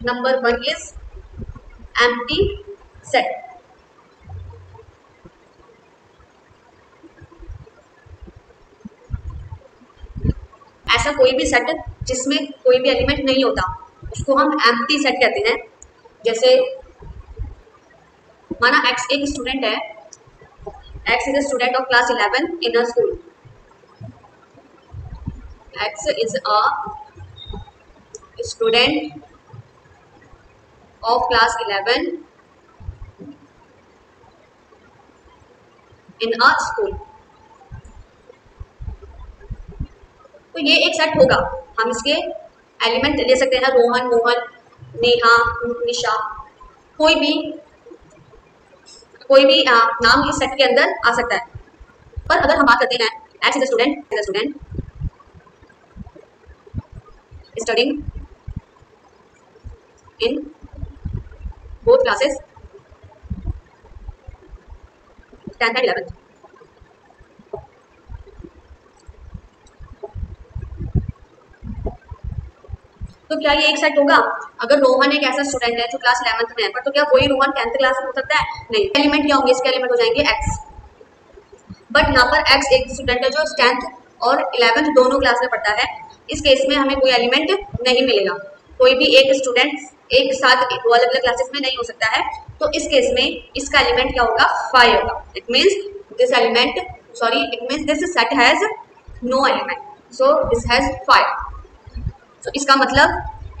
Number 1 is empty set. ऐसा कोई भी सेट जिसमें कोई भी एलिमेंट नहीं होता उसको हम एम्प्टी सेट कहते हैं। जैसे माना x एक स्टूडेंट है, x is a student of class 11 in a school. x is a student of class 11 in a school. तो ये एक सेट होगा, हम इसके एलिमेंट ले सकते हैं रोहन, मोहन, नेहा, निशा, कोई भी नाम इस सेट के अंदर आ सकता है। पर अगर हम बात करते हैं x is a student studying in both classes 10th and 11th, तो क्या ये एक सेट होगा? अगर रोहन एक ऐसा स्टूडेंट है जो क्लास 11th में है, पर तो क्या वही रोहन 10th क्लास में हो सकता है? नहीं। एलिमेंट क्या होंगे? इसके एलिमेंट हो जाएंगे एक्स। बट यहाँ पर एक्स एक स्टूडेंट है जो 10th और 11th दोनों क्लास में पढ़ता है। इस केस में हमें कोई एलिमेंट नहीं मिलेगा। कोई भी एक स्टूडेंट एक साथ दो अलग अलग क्लासेस में नहीं हो सकता है। तो इस केस में इसका एलिमेंट क्या होगा? 5 होगा। It means this set has no element, so this has 5। तो इसका मतलब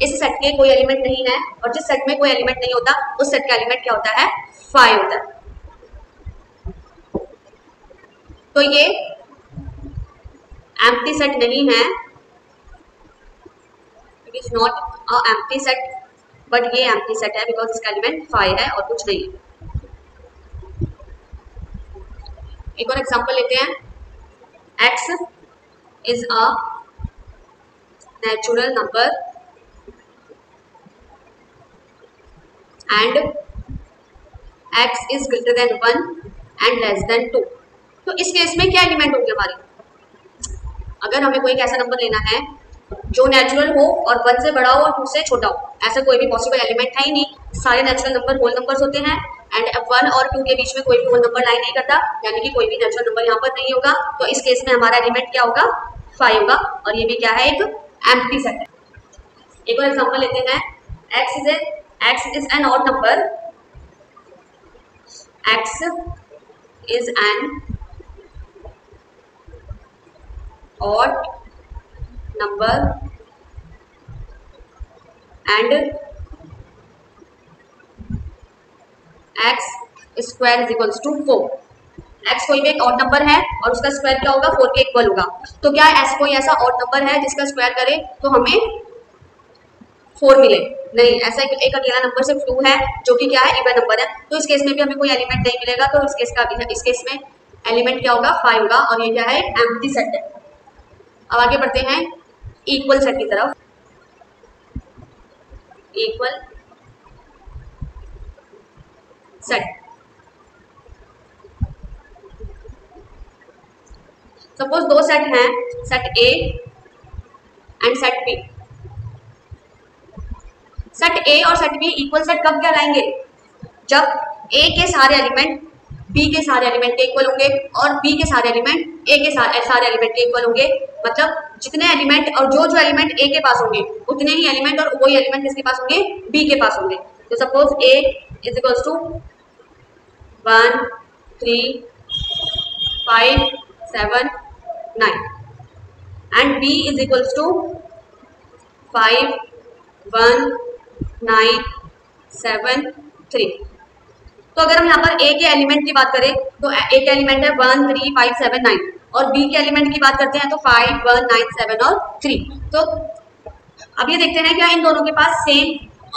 इस सेट के कोई एलिमेंट नहीं है, और जिस सेट में कोई एलिमेंट नहीं होता उस सेट का एलिमेंट क्या होता है? 5 होता है। तो ये एम्प्टी सेट नहीं है, it is not a empty set, but ये एम्प्टी सेट है बिकॉज इसका एलिमेंट 5 है और कुछ नहीं है। एक और एग्जांपल लेते हैं। x is a natural number and x is greater than 1 and less than 2। तो इस केस में क्या एलिमेंट होंगे हमारे? अगर हमें कोई ऐसा नंबर लेना है जो नेचुरल हो और 1 से बड़ा हो और 2 से छोटा हो, ऐसा कोई भी पॉसिबल एलिमेंट है ही नहीं। सारे नेचुरल नंबर होल नंबर्स होते हैं एंड 1 और 2 के बीच में कोई भी होल नंबर लाई नहीं करता, यानी कि कोई भी नेचुरल नंबर यहाँ पर नहीं होगा। तो इस केस में हमारा एलिमेंट क्या होगा? 5 होगा, और ये भी क्या है? एक एम्प्टी सेट है। एक और एग्जांपल लेते हैं। x is N odd number, x is an odd number and x square is equals to 4। x कोई भी एक ऑड नंबर है और उसका स्क्वायर क्या होगा? 4 के इक्वल होगा। तो क्या s कोई ऐसा ऑड नंबर है जिसका स्क्वायर करे तो हमें 4 मिले? नहीं, ऐसा एक अकेला नंबर सिर्फ 2 है जो कि क्या है? इवन नंबर है। तो इस केस में भी हमें कोई एलिमेंट नहीं मिलेगा। तो इस केस में एलिमेंट क्या होगा? 5 होगा, और ये क्या है? एक एम्प्टी सेट है। अब आगे बढ़ते हैं इक्वल सेट की तरफ। इक्वल सेट, सपोज दो सेट हैं, set A and set B. Set A और सेट बी इक्वल सेट कब कहलाएंगे? जब ए के सारे एलिमेंट बी के सारे एलिमेंट के इक्वल होंगे और बी के सारे एलिमेंट ए के सारे एलिमेंट के इक्वल होंगे। मतलब जितने एलिमेंट और जो एलिमेंट ए के पास होंगे उतने ही एलिमेंट और वही एलिमेंट किसके पास होंगे? बी के पास होंगे। तो suppose A is equals to 1 3 5 7 9 and B is equals to 5 1 9 7 3। तो अगर हम यहाँ पर ए के एलिमेंट की बात करें तो ए के एलिमेंट है 1 3 5 7 9, और बी के एलिमेंट की बात करते हैं तो 5 1 9 7 और 3। तो अब ये देखते हैं क्या इन दोनों के पास सेम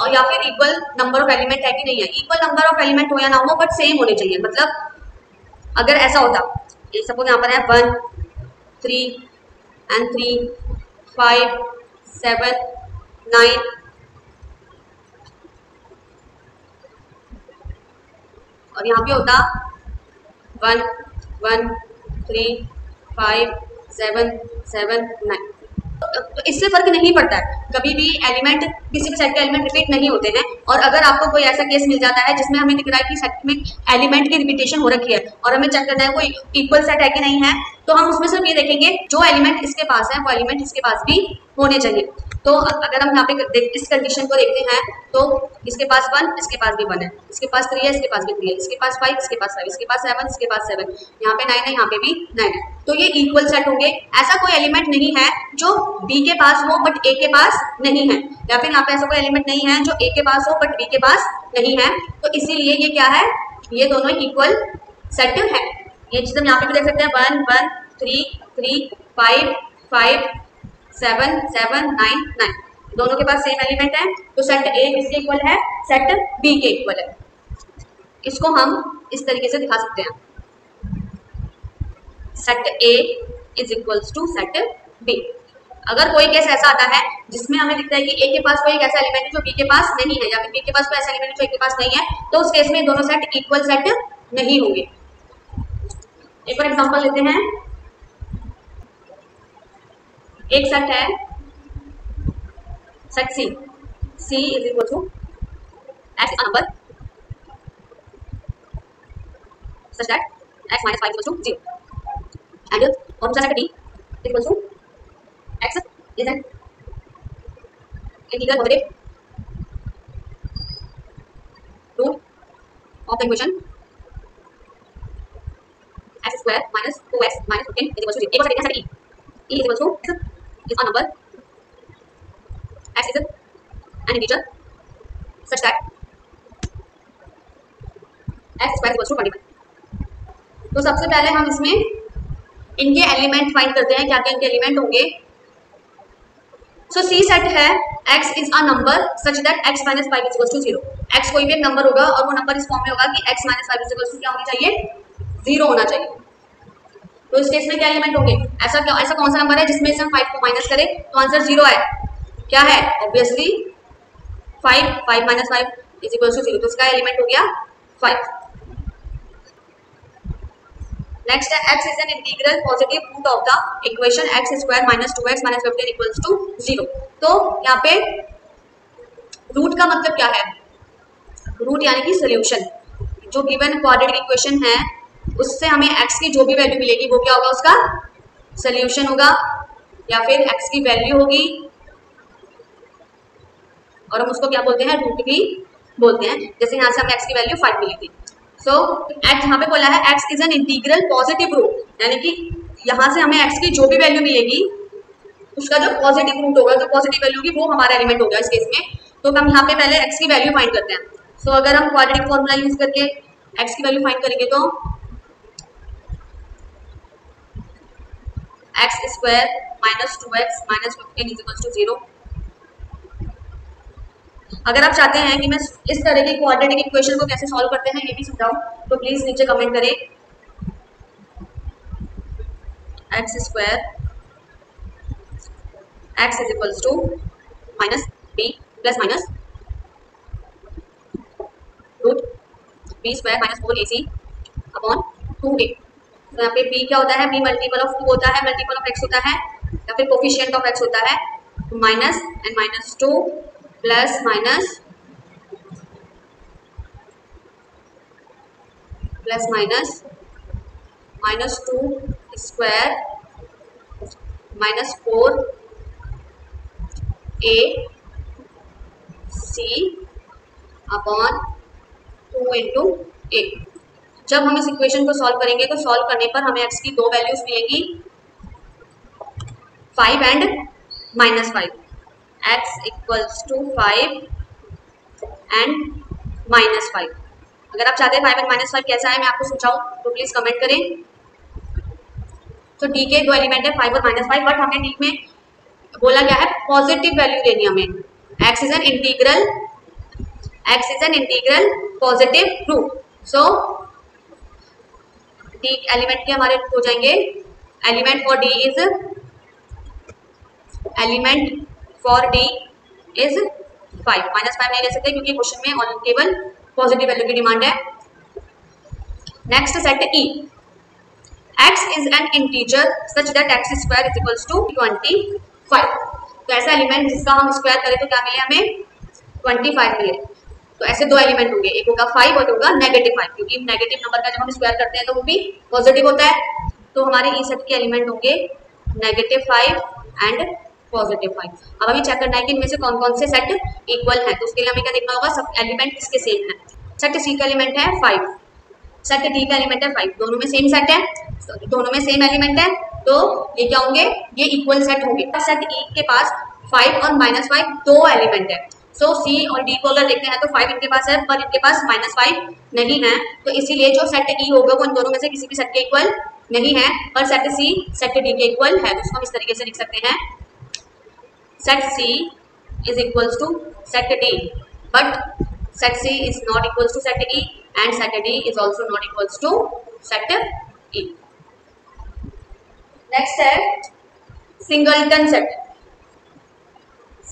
और या फिर इक्वल नंबर ऑफ एलिमेंट है कि नहीं है। इक्वल नंबर ऑफ एलिमेंट हो या ना हो, बट सेम होने चाहिए। मतलब अगर ऐसा होता, सपोज यहाँ पर है 1 3 and 3 5 7 9, और यहाँ पे होता 1 1 3 5 7 7 9। तो इससे फर्क नहीं पड़ता है, कभी भी एलिमेंट किसी भी सेट के एलिमेंट रिपीट नहीं होते हैं। और अगर आपको कोई ऐसा केस मिल जाता है जिसमें हमें दिख रहा है कि सेट में एलिमेंट की रिपीटेशन हो रखी है और हमें चेक करना है कोई इक्वल सेट है कि नहीं है, तो हम उसमें सिर्फ ये देखेंगे जो एलिमेंट इसके पास है वो एलिमेंट इसके पास भी होने चाहिए। तो अगर हम यहाँ पे इस कंडीशन को देखते हैं तो इसके पास 1, इसके पास भी 1 है, इसके पास 3 है, इसके पास भी 3 है, इसके पास 5, इसके पास 5, इसके पास 7, इसके पास 7, यहाँ पे 9 है, यहाँ पे भी 9 है, तो ये इक्वल सेट होंगे। ऐसा कोई एलिमेंट नहीं है जो बी के पास हो बट ए के पास नहीं है, या फिर यहाँ पे ऐसा कोई एलिमेंट नहीं है जो ए के पास हो बट बी के पास नहीं है, तो इसीलिए ये क्या है, ये दोनों इक्वल सेट है। ये चीज हम यहाँ पे भी देख सकते हैं, 1 1 3 3 5 5 7 7 9 9, दोनों के पास सेम एलिमेंट है, तो सेट ए किसके इक्वल है, सेट बी के इक्वल है। इसको हम इस तरीके से दिखा सकते हैं, set A is equals to set B. अगर कोई केस ऐसा आता है जिसमें हमें दिखता है कि ए के पास कोई एक ऐसा एलिमेंट है जो बी के पास नहीं है, या फिर बी के पास कोई ऐसा एलिमेंट है जो ए के पास नहीं है, तो उस केस में दोनों सेट इक्वल सेट नहीं होंगे। एक और एग्जांपल लेते हैं, एक सेट है set C, C is equal to x number such that x minus 5 is equal to 0 and और दूसरा set d is equal to x is an integral positive root of the equation x square minus 2x minus 15 is equal to 0। एक और set e is equal to x is a number, x is an integer such that x square is equal to 21। तो सबसे पहले हम इसमें इनके element find करते हैं, क्या क्या इनके एलिमेंट होंगे। सो सी सेट है x is a number such that x minus 5 is equal to 0। x कोई भी एक नंबर होगा और वो नंबर इस फॉर्म में होगा कि x minus 5 is equal to क्या होना चाहिए, 0 होना चाहिए। तो इस केस में क्या एलिमेंट होंगे, ऐसा कौन सा नंबर है जिसमें से हम 5 को माइनस करें तो आंसर 0 है, क्या है, obviously 5 minus 5 is equal to 0, तो इसका एलिमेंट हो गया 5। नेक्स्ट है x is an integral positive root of the equation x square minus 2x minus 15 equals to 0। तो यहाँ पे रूट का मतलब क्या है, रूट यानी कि सोल्यूशन। जो गिवन क्वाड्रेटिक इक्वेशन है उससे हमें x की जो भी वैल्यू मिलेगी वो क्या होगा, उसका सोल्यूशन होगा, या फिर x की वैल्यू होगी और हम उसको क्या बोलते हैं, रूट भी बोलते हैं। जैसे यहाँ से हमें x की वैल्यू 5 मिली थी। सो x यहाँ पे बोला है x is an integral positive root, यानी कि यहाँ से हमें x की जो भी वैल्यू मिलेगी उसका जो पॉजिटिव रूट होगा, जो पॉजिटिव वैल्यू होगी वो हमारा एलिमेंट होगा इस केस में। तो हम यहाँ पे पहले x की वैल्यू फाइंड करते हैं। सो अगर हम क्वाड्रेटिक फॉर्मूला यूज करके x की वैल्यू फाइंड करेंगे तो x square minus 2x minus 15 is equal to 0। अगर आप चाहते हैं कि मैं इस तरह की क्वाड्रेटिक इक्वेशन को कैसे सॉल्व करते हैं ये भी समझाऊं तो प्लीज नीचे कमेंट करें। x square x is equals to minus b plus minus root b square minus 4ac upon 2a। तो यहाँ पे b क्या होता है, b मल्टीपल ऑफ 2 होता है, मल्टीपल ऑफ x होता है, या फिर कोफिशिएंट ऑफ x होता है, minus and minus 2 plus minus plus minus minus 2 square minus 4 a c upon 2 into a। जब हम इस इक्वेशन को सॉल्व करेंगे तो सॉल्व करने पर हमें x की दो वैल्यूज मिलेंगी, 5 and minus 5। x equals to 5 and minus 5। अगर आप चाहते हैं 5 एंड माइनस 5 कैसा है मैं आपको समझाऊं तो प्लीज कमेंट करें। तो d के दो एलिमेंट है 5 और माइनस 5, बट हमें d में बोला गया है पॉजिटिव वैल्यू देनी हमें। x is an integral positive root. So d element के हमारे हो जाएंगे, element for d is 5। Minus 5 नहीं ले सकते क्योंकि क्वेश्चन में केवल पॉजिटिव वैल्यू की डिमांड है। Next set e, x is an integer such that x square is equals to 20 5। तो ऐसा एलिमेंट जिसका हम स्क्वायर करें तो क्या मिले हमें 25 मिले। तो ऐसे दो एलिमेंट होंगे, एक होगा 5 और होगा -5, क्योंकि नेगेटिव नंबर का जब हम स्क्वायर करते हैं तो वो भी पॉजिटिव होता है। तो हमारे ई सेट के एलिमेंट होंगे -5 एंड +5। अब हमें चेक करना है कि इनमें से कौन कौन से सेट इक्वल है। तो उसके लिए हमें क्या देखना होगा, सब एलिमेंट किसके सेम है। सेट सी का एलिमेंट है 5, सेट डी का एलिमेंट है 5, दोनों में सेम सेट है, दोनों में सेम एलिमेंट है, तो ये क्या होंगे, ये इक्वल सेट होंगे। सेट ई के पास 5 और -5 दो एलिमेंट है। सो सी और डी को अगर देखते हैं तो 5 इनके पास है पर इनके पास -5 नहीं है, तो इसीलिए जो सेट ई होगा वो इन दोनों में से किसी भी सेट के इक्वल नहीं है, पर सेट सी सेट डी के इक्वल है। तो उसको हम इस तरीके से लिख सकते हैं, set C is equals to set D, but set C is not equals to set E and set D is also not equals to set E. Next है singleton set.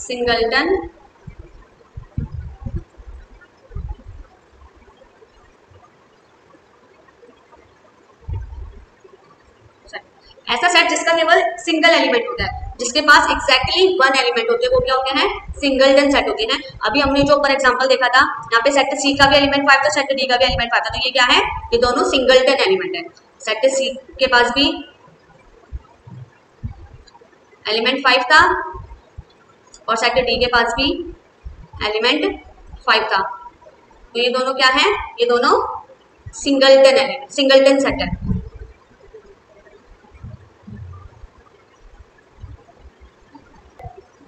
Singleton ऐसा सेट जिसका केवल single element होता है, जिसके पास exactly one element होते हैं, वो क्या होते हैं, सिंगलटन सेट होते हैं। अभी हमने जो पर एग्जांपल देखा था, यहाँ पे सेट सी का भी एलिमेंट 5 था, सेट डी का भी एलिमेंट 5 था, तो ये क्या है, ये दोनों सिंगलटन एलिमेंट है। सेट सी के पास भी एलिमेंट 5 था और सेट डी के पास भी एलिमेंट 5 था, तो ये दोनों क्या है, ये दोनों सिंगलटन एलिमेंट, सिंगलटन सेट है।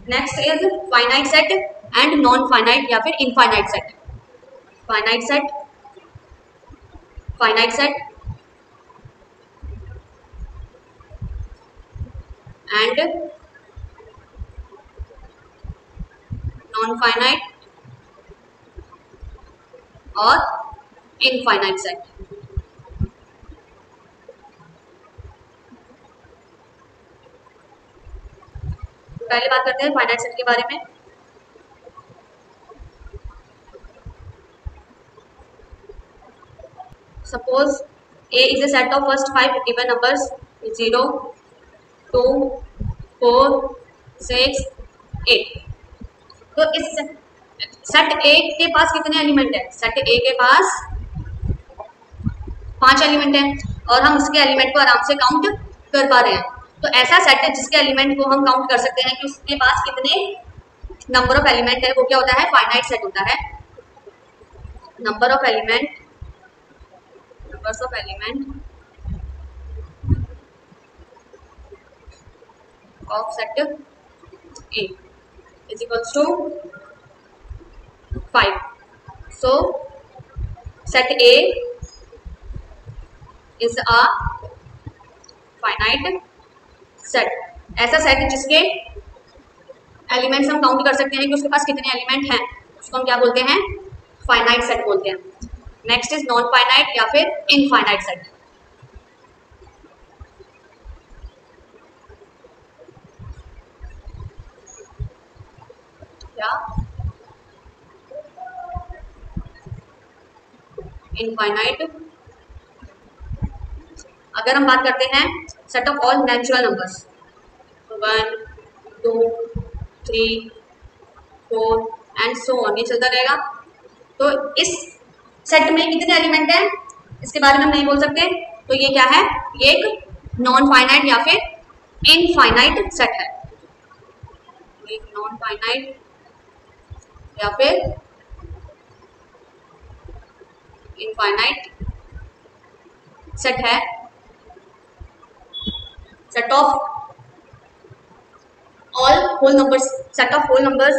Next is finite set and non finite या फिर infinite set. Finite set, finite set and non finite और इनफाइनाइट सेट। पहले बात करते हैं फाइनाइट सेट के बारे में। Suppose A is a set of first 5 given numbers 0, 2, 4, 6, 8। तो इस सेट A के पास कितने एलिमेंट है, सेट A के पास 5 एलिमेंट है और हम उसके एलिमेंट को आराम से काउंट कर पा रहे हैं। तो ऐसा सेट है जिसके एलिमेंट को हम काउंट कर सकते हैं कि उसके पास कितने नंबर ऑफ एलिमेंट है, वो क्या होता है, फाइनाइट सेट होता है। Number of element, numbers of element of set A is equals to 5. So set A is a finite set. ऐसा सेट जिसके एलिमेंट्स हम काउंट कर सकते हैं कि उसके पास कितने एलिमेंट हैं, उसको हम क्या बोलते हैं, फाइनाइट सेट बोलते हैं। नेक्स्ट इज नॉन फाइनाइट या फिर इनफाइनाइट सेट। क्या इनफाइनाइट, अगर हम बात करते हैं set of all natural numbers 1, 2, 3, 4 and so on, ये चलता रहेगा। तो इस सेट में कितने एलिमेंट हैं इसके बारे में हम नहीं बोल सकते, तो ये क्या है, ये एक नॉन फाइनाइट या फिर इनफाइनाइट सेट है। एक नॉन फाइनाइट या फिर इनफाइनाइट सेट है। set of all whole numbers, set of whole numbers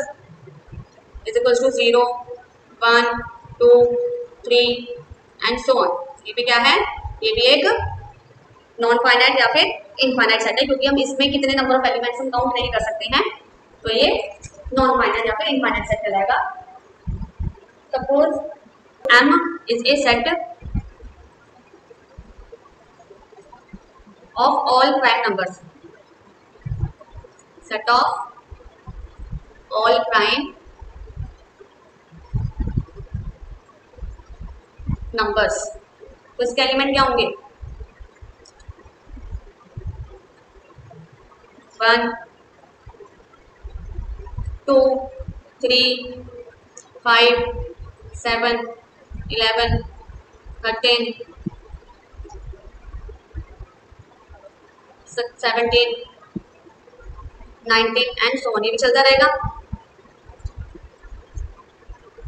is equals to 0, 1, 2, 3 and so on। ये भी क्या है, ये भी एक नॉन फाइनाइट या फिर इनफाइनाइट सेट है, क्योंकि हम इसमें कितने नंबर ऑफ एलिमेंट्स हम काउंट नहीं कर सकते हैं, तो ये नॉन फाइनाइट या फिर इनफाइनाइट सेट कहलाएगा। Suppose M is a set of all prime numbers, set of all prime numbers। तो इसके एलिमेंट क्या होंगे, 1, 2 3 5 7 11 13 17 19 एंड सो ऑन, ये भी चलता रहेगा।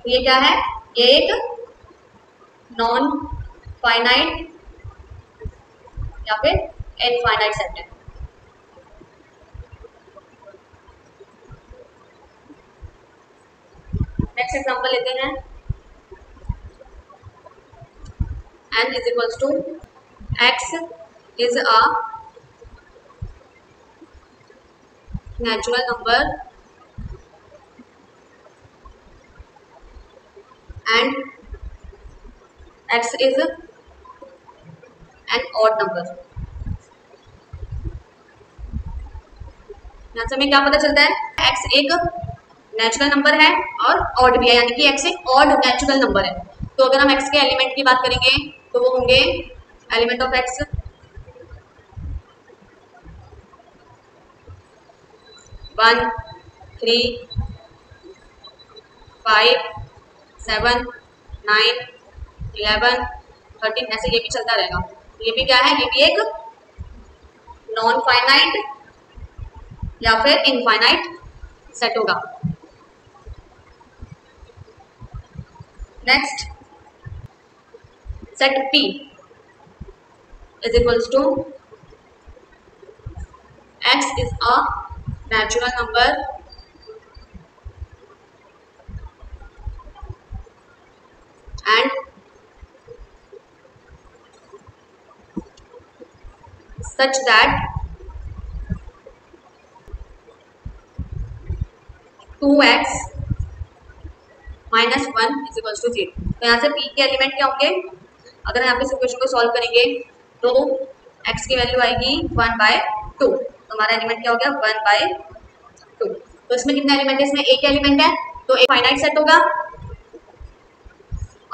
ये क्या है? ये एक नॉन फाइनाइट या फिर इनफाइनाइट सेट है। नेक्स्ट एग्जांपल लेते हैं। n is equals to x is a natural number and x is an odd number। यहाँ से हमें क्या पता चलता है? x एक नेचुरल नंबर है और ऑड भी है, यानी कि x एक ऑड नेचुरल नंबर है। तो अगर हम x के एलिमेंट की बात करेंगे तो वो होंगे एलिमेंट ऑफ x 1 3 5 7 9 11 13, ऐसे ये भी चलता रहेगा। ये भी क्या है? ये भी एक नॉन फाइनाइट या फिर इनफाइनाइट सेट होगा। Next, set P is equals to x is a natural number and such that 2x minus 1 is equals to 0। तो यहाँ से P के एलिमेंट क्या होंगे? अगर यहाँ पे इस इक्वेशन को सॉल्व करेंगे तो x की वैल्यू आएगी 1/2। तो हमारा एलिमेंट क्या हो गया? 1/2। तो इसमें कितने एलिमेंट है? इसमें एक एलिमेंट है, तो एक फाइनाइट सेट होगा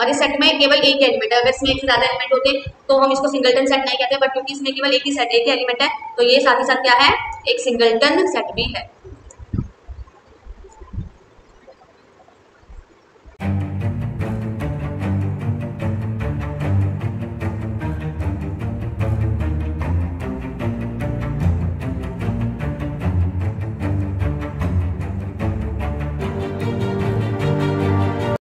और इस सेट में केवल एक एलिमेंट है। अगर इसमें एक से ज्यादा एलिमेंट होते तो हम इसको सिंगलटन सेट नहीं कहते, बट क्योंकि इसमें केवल एक ही एलिमेंट है तो ये साथ ही साथ क्या है? एक सिंगलटन सेट भी है।